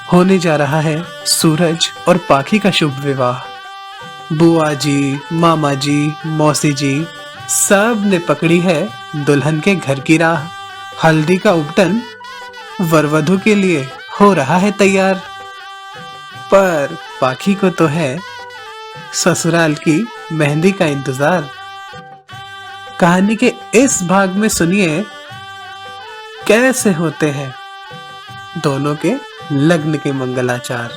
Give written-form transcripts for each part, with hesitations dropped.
होने जा रहा है सूरज और पाखी का शुभ विवाह। बुआ जी, मामा जी, मौसी जी सब ने पकड़ी है दुल्हन के घर की राह। हल्दी का उपटन वर वधू के लिए हो रहा है तैयार। पर पाखी को तो है ससुराल की मेहंदी का इंतजार। कहानी के इस भाग में सुनिए कैसे होते हैं दोनों के लग्न के मंगलाचार।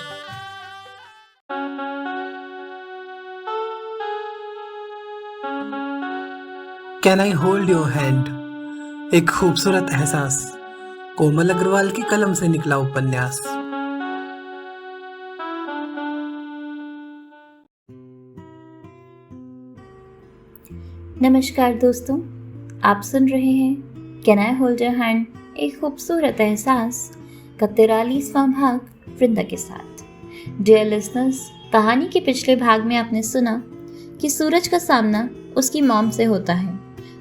Can I hold your hand, एक खूबसूरत एहसास, कोमल अग्रवाल की कलम से निकला उपन्यास। नमस्कार दोस्तों, आप सुन रहे हैं can I hold your hand, एक खूबसूरत एहसास का 43वां भाग वृंदा के साथ। डियर लिसनर्स, कहानी के पिछले भाग में आपने सुना कि सूरज का सामना उसकी मॉम से होता है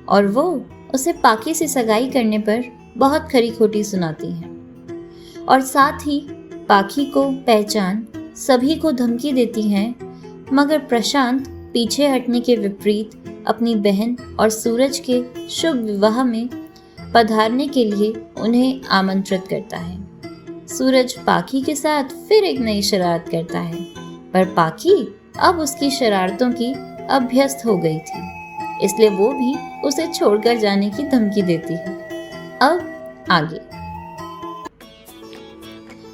और वो उसे पाखी से सगाई करने पर बहुत खरी खोटी सुनाती है और साथ ही पाखी को पहचान सभी को धमकी देती है, मगर प्रशांत पीछे हटने के विपरीत अपनी बहन और सूरज के शुभ विवाह में पधारने के लिए उन्हें आमंत्रित करता है। सूरज पाखी के साथ फिर एक नई शरारत करता है, पर पाखी अब उसकी शरारतों की अभ्यस्त हो गई थी, इसलिए वो भी उसे छोड़कर जाने की धमकी देती है। अब आगे।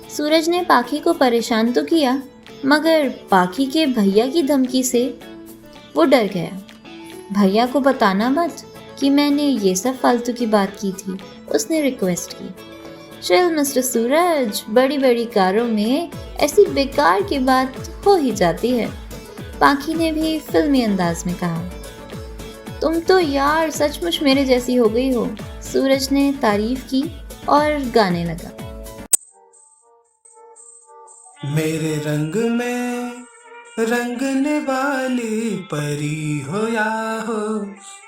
सूरज ने पाखी को परेशान तो किया, मगर पाखी के भैया की धमकी से वो डर गया। भैया को बताना मत कि मैंने ये सब फालतू की बात की थी, उसने रिक्वेस्ट की। चिल मिस्टर सूरज, बड़ी बड़ी कारों में ऐसी बेकार की बात हो ही जाती है, पाखी ने भी फिल्मी अंदाज में कहा। तुम तो यार सचमुच मेरे जैसी हो गई हो, सूरज ने तारीफ की और गाने लगा। मेरे रंग में रंगने वाली परी हो या हो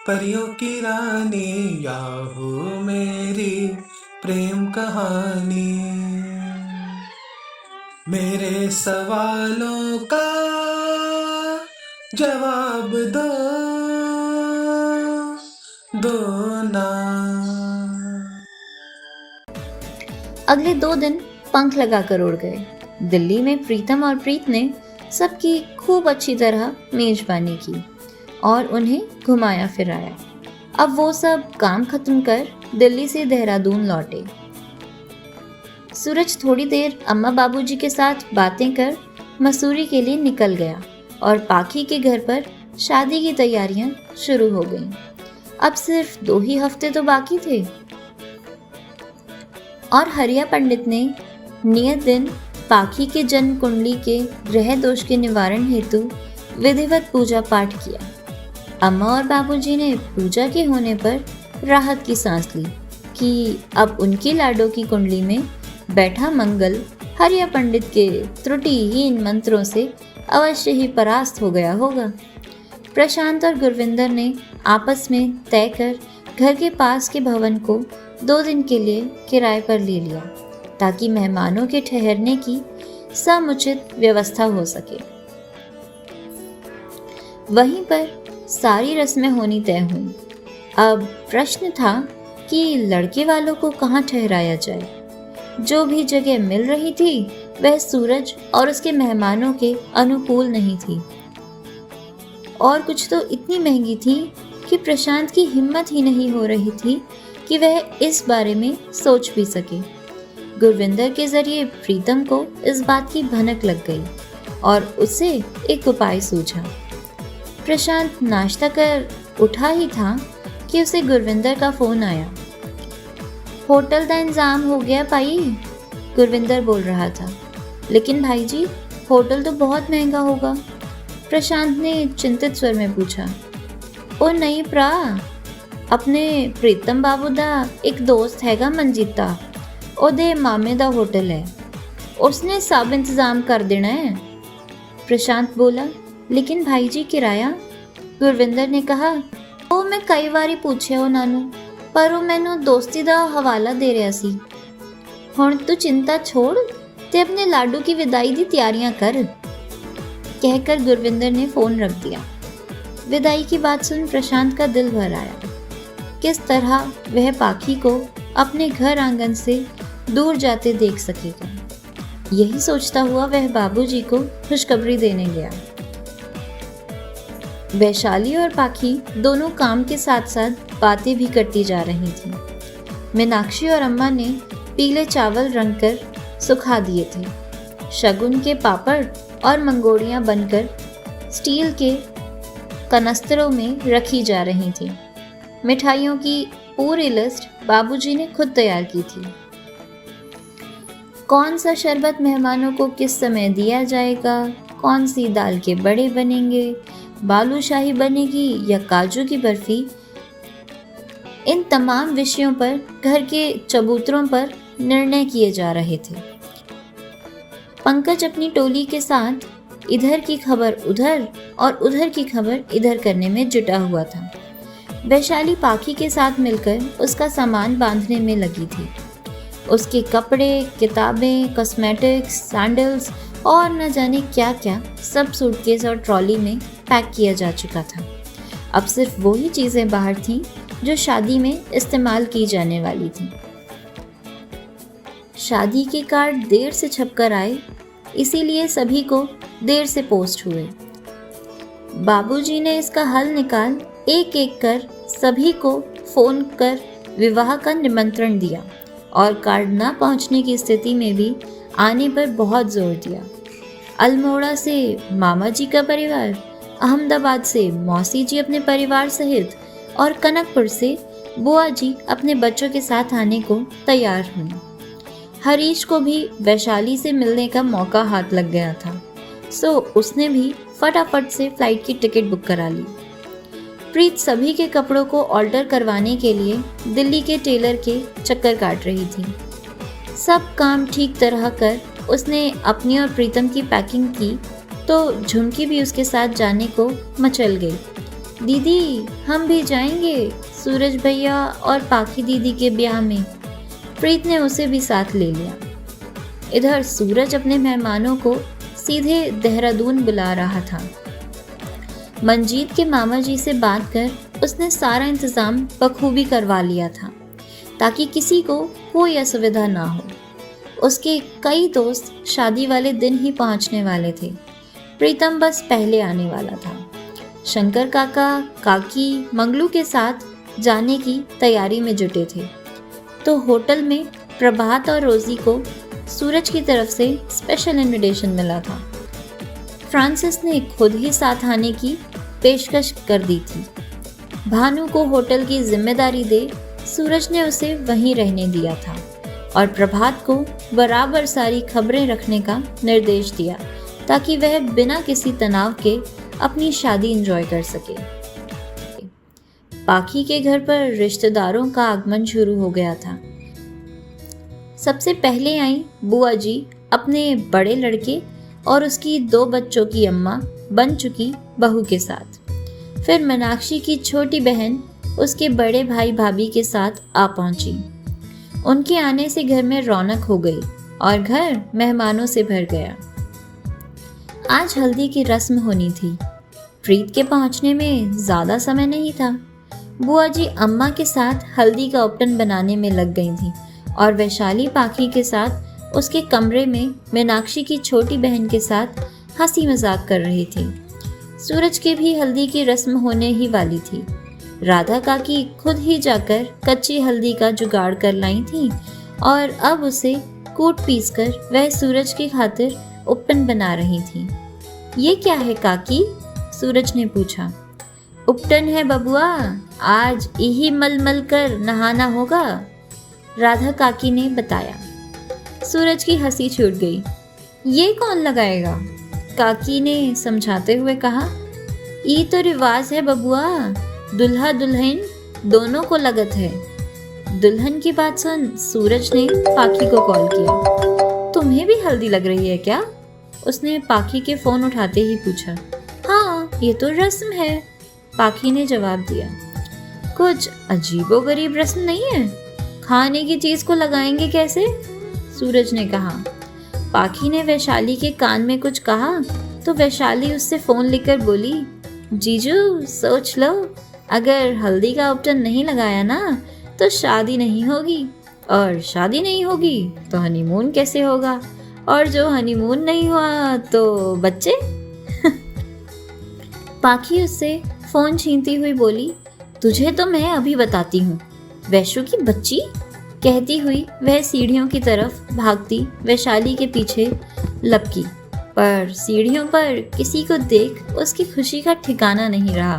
परियों की रानी, या हो मेरी प्रेम कहानी। मेरे सवालों का जवाब दो ना। अगले 2 दिन पंख लगाकर उड़ गए। दिल्ली में प्रीतम और प्रीत ने सबकी खूब अच्छी तरह मेजबानी की और उन्हें घुमाया फिराया। अब वो सब काम खत्म कर दिल्ली से देहरादून लौटे। सूरज थोड़ी देर अम्मा बाबूजी के साथ बातें कर मसूरी के लिए निकल गया और पाखी के घर पर शादी की तैयारियां शुरू हो गईं। अब सिर्फ 2 ही हफ्ते तो बाकी थे और हरिया पंडित ने नियत दिन पाखी के जन्म कुंडली के ग्रह दोष के निवारण हेतु विधिवत पूजा पाठ किया। अम्मा और बाबूजी ने पूजा के होने पर राहत की सांस ली कि अब उनकी लाडो की कुंडली में बैठा मंगल हरिया पंडित के त्रुटिहीन मंत्रों से अवश्य ही परास्त हो गया होगा। प्रशांत और गुरविंदर ने आपस में तय कर घर के पास के भवन को 2 दिन के लिए किराए पर ले लिया, ताकि मेहमानों के ठहरने की समुचित व्यवस्था हो सके। वहीं पर सारी रस्में होनी तय हुई। अब प्रश्न था कि लड़के वालों को कहाँ ठहराया जाए। जो भी जगह मिल रही थी वह सूरज और उसके मेहमानों के अनुकूल नहीं थी, और कुछ तो इतनी महंगी थी कि प्रशांत की हिम्मत ही नहीं हो रही थी कि वह इस बारे में सोच भी सके। गुरविंदर के जरिए प्रीतम को इस बात की भनक लग गई और उसे एक उपाय सूझा। प्रशांत नाश्ता कर उठा ही था कि उसे गुरविंदर का फोन आया। होटल का इंतजाम हो गया भाई, गुरविंदर बोल रहा था। लेकिन भाई जी, होटल तो बहुत महंगा होगा, प्रशांत ने चिंतित स्वर में पूछा। ओ नहीं प्रा, अपने प्रीतम बाबू दा एक दोस्त हैगा मनजीता, ओदे मामे दा होटल है, उसने सब इंतजाम कर देना है, प्रशांत बोला। लेकिन भाई जी किराया, गुरविंदर ने कहा। ओ मैं कई बारी पूछे उन्होंने, पर वो मैनू दोस्ती दा हवाला दे रहा सी। हुण तू चिंता छोड़, ते अपने लाडू की विदाई दी तैयारियां कर, कहकर गुरविंदर ने फोन रख दिया। विदाई की बात सुन प्रशांत का दिल भर आया। किस तरह वह पाखी को अपने घर आंगन से दूर जाते देख सकेगा। यही सोचता हुआ वह बाबूजी को खुशखबरी देने गया। वैशाली और पाखी दोनों काम के साथ साथ बातें भी करती जा रही थीं। मीनाक्षी और अम्मा ने पीले चावल रंग कर सुखा दिए थे। शगुन के पापड़ और मंगोड़ियाँ बनकर स्टील के कनस्तरों में रखी जा रही थी। मिठाइयों की पूरी लिस्ट बाबूजी ने खुद तैयार की थी। कौन सा शरबत मेहमानों को किस समय दिया जाएगा, कौन सी दाल के बड़े बनेंगे, बालूशाही बनेगी या काजू की बर्फी, इन तमाम विषयों पर घर के चबूतरों पर निर्णय किए जा रहे थे। पंकज अपनी टोली के साथ इधर की खबर उधर और उधर की खबर इधर करने में जुटा हुआ था। वैशाली पाखी के साथ मिलकर उसका सामान बांधने में लगी थी। उसके कपड़े, किताबें, कॉस्मेटिक्स, सैंडल्स और न जाने क्या क्या सब सूटकेस और ट्रॉली में पैक किया जा चुका था। अब सिर्फ वही चीज़ें बाहर थीं जो शादी में इस्तेमाल की जाने वाली थीं। शादी के कार्ड देर से छपकर आए, इसीलिए सभी को देर से पोस्ट हुए। बाबूजी ने इसका हल निकाल एक एक कर सभी को फ़ोन कर विवाह का निमंत्रण दिया और कार्ड ना पहुंचने की स्थिति में भी आने पर बहुत जोर दिया। अल्मोड़ा से मामा जी का परिवार, अहमदाबाद से मौसी जी अपने परिवार सहित और कनकपुर से बुआ जी अपने बच्चों के साथ आने को तैयार हुई। हरीश को भी वैशाली से मिलने का मौका हाथ लग गया था, सो उसने भी फटाफट से फ्लाइट की टिकट बुक करा ली। प्रीत सभी के कपड़ों को ऑल्टर करवाने के लिए दिल्ली के टेलर के चक्कर काट रही थी। सब काम ठीक तरह कर उसने अपनी और प्रीतम की पैकिंग की तो झुमकी भी उसके साथ जाने को मचल गई। दीदी हम भी जाएंगे सूरज भैया और पाखी दीदी के ब्याह में। प्रीत ने उसे भी साथ ले लिया। इधर सूरज अपने मेहमानों को सीधे देहरादून बुला रहा था। मंजीत के मामा जी से बात कर उसने सारा इंतज़ाम बखूबी करवा लिया था ताकि किसी को कोई असुविधा ना हो। उसके कई दोस्त शादी वाले दिन ही पहुंचने वाले थे। प्रीतम बस पहले आने वाला था। शंकर काका, काकी, मंगलू के साथ जाने की तैयारी में जुटे थे तो होटल में प्रभात और रोजी को सूरज की तरफ से स्पेशल इनविटेशन मिला था। फ्रांसिस ने खुद ही साथ आने की पेशकश कर दी थी। भानु को होटल की जिम्मेदारी दे सूरज ने उसे वहीं रहने दिया था और प्रभात को बराबर सारी खबरें रखने का निर्देश दिया ताकि वह बिना किसी तनाव के अपनी शादी एंजॉय कर सके। पाखी के घर पर रिश्तेदारों का आगमन शुरू हो गया था। सबसे पहले आई बुआ जी अपने बड़े लड़के और उसकी 2 बच्चों की अम्मा बन चुकी बहू के साथ। फिर मीनाक्षी की छोटी बहन उसके बड़े भाई भाभी के साथ आ पहुंची। उनके आने से घर में रौनक हो गई और घर मेहमानों से भर गया। आज हल्दी की रस्म होनी थी। प्रीत के पहुंचने में ज़्यादा समय नहीं था। बुआ जी अम्मा के साथ हल्दी का उपटन बनाने में लग गई थी और वैशाली पाखी के साथ उसके कमरे में मीनाक्षी की छोटी बहन के साथ हंसी मजाक कर रही थी। सूरज की भी हल्दी की रस्म होने ही वाली थी। राधा काकी खुद ही जाकर कच्ची हल्दी का जुगाड़ कर लाई थी और अब उसे कूट पीस कर वह सूरज की खातिर उपटन बना रही थी। ये क्या है काकी? सूरज ने पूछा। उपटन है बबुआ, आज यही मल कर नहाना होगा, राधा काकी ने बताया। सूरज की हंसी छूट गई। ये कौन लगाएगा? काकी ने समझाते हुए कहा। ये तो रिवाज है बबुआ, दुल्हा दुल्हन दोनों को लगत है। दुल्हन की बात सुन सूरज ने पाखी को कॉल किया। तुम्हें भी हल्दी लग रही है क्या? उसने पाखी के फोन उठाते ही पूछा। हाँ, ये तो रस्म है, पाखी ने जवाब दिया। कुछ अजीबोगरीब रस्म नहीं है? खाने की चीज को लगाएंगे कैसे? सूरज ने कहा। पाखी ने वैशाली के कान में कुछ कहा तो वैशाली उससे फोन लेकर बोली, जीजू सोच लो, अगर हल्दी का उपटन नहीं लगाया ना तो शादी नहीं होगी, और शादी नहीं होगी तो हनीमून कैसे होगा, और जो हनीमून नहीं हुआ तो बच्चे। पाखी उससे फोन छीनती हुई बोली, तुझे तो मैं अभी बताती हूँ, वैशु की बच्ची। कहती हुई वह सीढ़ियों की तरफ भागती वैशाली के पीछे लपकी, पर सीढ़ियों पर किसी को देख उसकी खुशी का ठिकाना नहीं रहा।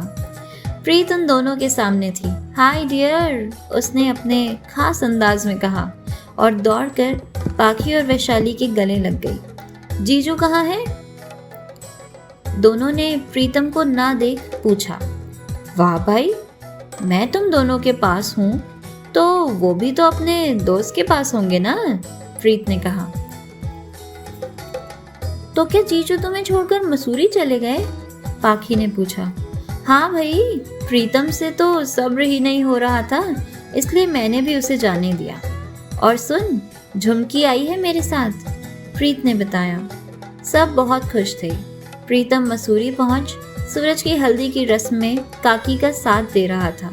प्रीत उन दोनों के सामने थी। हाय डियर, उसने अपने खास अंदाज में कहा और दौड़कर पाखी और वैशाली के गले लग गई। जीजू कहाँ है? दोनों ने प्रीतम को ना देख पूछा। वाह भाई, मैं तुम दोनों के पास हूँ तो वो भी तो अपने दोस्त के पास होंगे ना, प्रीत ने कहा। तो क्या जीजू तुम्हें छोड़कर मसूरी चले गए? पाखी ने पूछा। हाँ भाई, प्रीतम से तो सब्र ही नहीं हो रहा था, इसलिए मैंने भी उसे जाने दिया। और सुन, झुमकी आई है मेरे साथ, प्रीत ने बताया। सब बहुत खुश थे। प्रीतम मसूरी पहुंच सूरज की हल्दी की रस्म में काकी का साथ दे रहा था,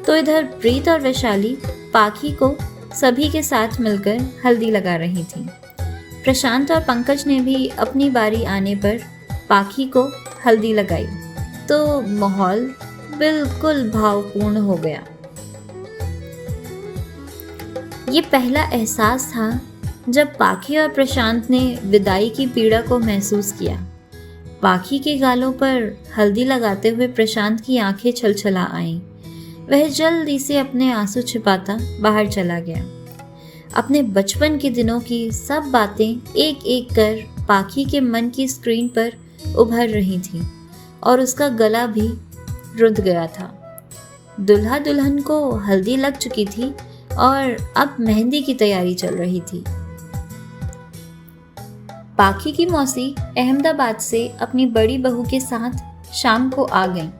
तो इधर प्रीत और वैशाली पाखी को सभी के साथ मिलकर हल्दी लगा रही थी। प्रशांत और पंकज ने भी अपनी बारी आने पर पाखी को हल्दी लगाई, तो माहौल बिल्कुल भावपूर्ण हो गया। ये पहला एहसास था जब पाखी और प्रशांत ने विदाई की पीड़ा को महसूस किया। पाखी के गालों पर हल्दी लगाते हुए प्रशांत की आंखें छलछला आईं। वह जल्दी से अपने आंसू छिपाता बाहर चला गया। अपने बचपन के दिनों की सब बातें एक एक कर पाखी के मन की स्क्रीन पर उभर रही थीं और उसका गला भी रुंध गया था। दुल्हा दुल्हन को हल्दी लग चुकी थी और अब मेहंदी की तैयारी चल रही थी। पाखी की मौसी अहमदाबाद से अपनी बड़ी बहू के साथ शाम को आ गईं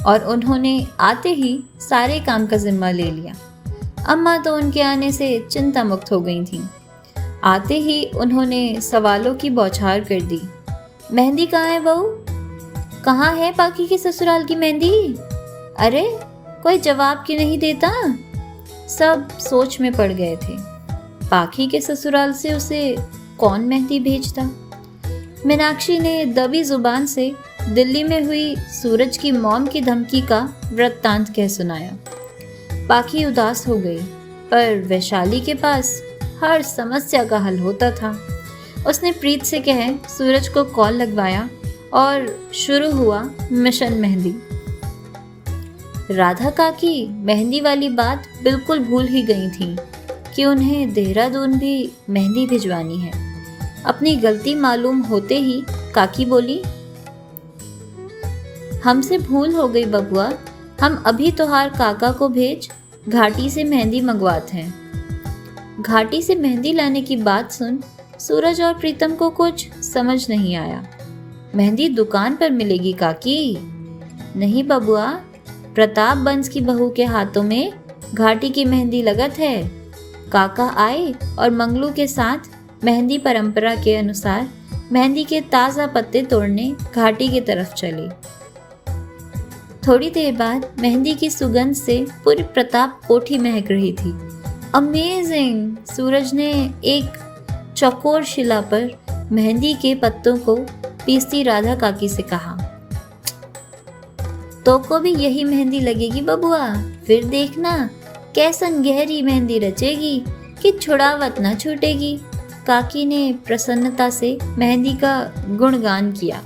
और उन्होंने आते ही सारे काम का जिम्मा ले लिया। अम्मा तो उनके आने से चिंता मुक्त हो गई थीं। आते ही उन्होंने सवालों की बौछार कर दी। मेहंदी कहाँ है बहू? कहाँ है पाखी के ससुराल की मेहंदी? अरे कोई जवाब क्यों नहीं देता? सब सोच में पड़ गए थे। पाखी के ससुराल से उसे कौन मेहंदी भेजता? मीनाक्षी ने दबी जुबान से दिल्ली में हुई सूरज की मॉम की धमकी का वृत्तांत कह सुनाया। पाखी उदास हो गई, पर वैशाली के पास हर समस्या का हल होता था। उसने प्रीत से कह सूरज को कॉल लगवाया और शुरू हुआ मिशन मेहंदी। राधा काकी मेहंदी वाली बात बिल्कुल भूल ही गई थी कि उन्हें देहरादून भी मेहंदी भिजवानी है। अपनी गलती मालूम होते ही काकी बोली, हमसे भूल हो गई बबुआ, हम अभी तोहार काका को भेज घाटी से मेहंदी मंगवाते हैं। घाटी से मेहंदी लाने की बात सुन सूरज और प्रीतम को कुछ समझ नहीं आया। मेहंदी दुकान पर मिलेगी काकी? नहीं बबुआ, प्रताप बंस की बहू के हाथों में घाटी की मेहंदी लगत है। काका आए और मंगलू के साथ मेहंदी परंपरा के अनुसार मेहंदी के ताज़ा पत्ते तोड़ने घाटी की तरफ चले। थोड़ी देर बाद मेहंदी की सुगंध से पूरी प्रताप कोठी महक रही थी। अमेजिंग! सूरज ने एक चौकोर शिला पर मेहंदी के पत्तों को पीसती राधा काकी से कहा, तो को भी यही मेहंदी लगेगी बबुआ, फिर देखना कैसन गहरी मेहंदी रचेगी कि छुड़ावत न छूटेगी। काकी ने प्रसन्नता से मेहंदी का गुणगान किया।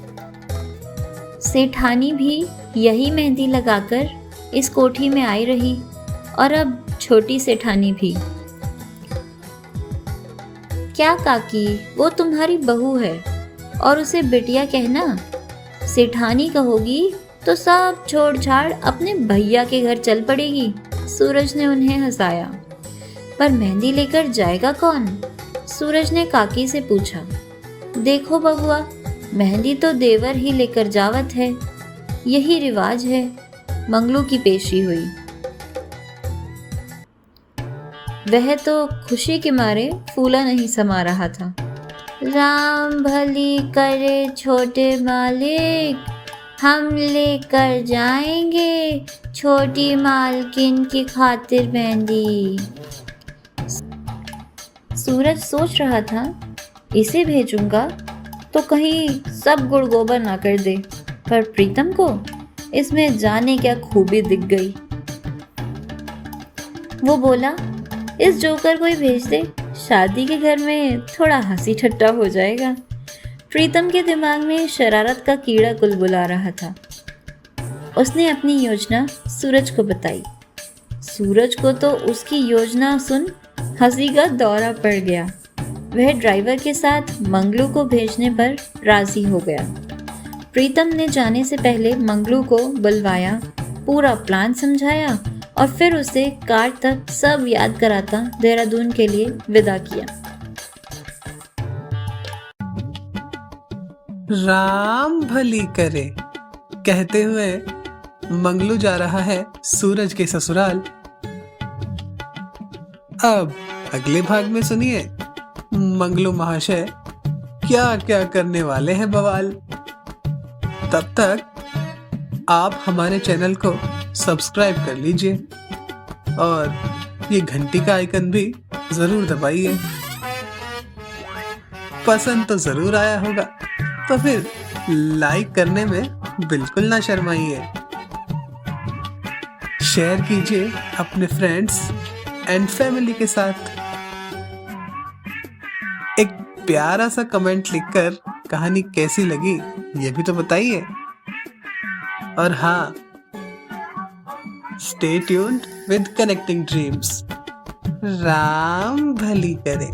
सेठानी भी यही मेहंदी लगाकर इस कोठी में आई रही और अब छोटी सेठानी भी। क्या काकी, वो तुम्हारी बहू है और उसे बिटिया कहना। सेठानी कहोगी तो सब छोड़ छाड़ अपने भैया के घर चल पड़ेगी। सूरज ने उन्हें हंसाया। पर मेहंदी लेकर जाएगा कौन? सूरज ने काकी से पूछा। देखो बबुआ, मेहंदी तो देवर ही लेकर जावत है, यही रिवाज है। मंगलू की पेशी हुई। वह तो खुशी के मारे फूला नहीं समा रहा था। राम भली करे छोटे मालिक, हम लेकर जाएंगे छोटी मालकिन की खातिर मेहंदी। सूरज सोच रहा था, इसे भेजूंगा तो कहीं सब गुड़ गोबर ना कर दे, पर प्रीतम को इसमें जाने क्या खूबी दिख गई। वो बोला, इस जोकर को ही भेज दे, शादी के घर में थोड़ा हंसी ठट्टा हो जाएगा। प्रीतम के दिमाग में शरारत का कीड़ा कुलबुला रहा था। उसने अपनी योजना सूरज को बताई। सूरज को तो उसकी योजना सुन हंसी का दौरा पड़ गया। वह ड्राइवर के साथ मंगलू को भेजने पर राजी हो गया। प्रीतम ने जाने से पहले मंगलू को बुलवाया, पूरा प्लान समझाया और फिर उसे कार तक सब याद कराता देहरादून के लिए विदा किया। राम भली करे कहते हुए मंगलू जा रहा है सूरज के ससुराल। अब अगले भाग में सुनिए मंगलू महाशय क्या क्या करने वाले हैं बवाल। तब तक आप हमारे चैनल को सब्सक्राइब कर लीजिए और ये घंटी का आइकन भी जरूर दबाइए। पसंद तो जरूर आया होगा, तो फिर लाइक करने में बिल्कुल ना शर्माइए। शेयर कीजिए अपने फ्रेंड्स एंड फैमिली के साथ। एक प्यारा सा कमेंट लिखकर कहानी कैसी लगी ये भी तो बताइए। और हाँ, stay tuned with connecting dreams. Ram भली करे।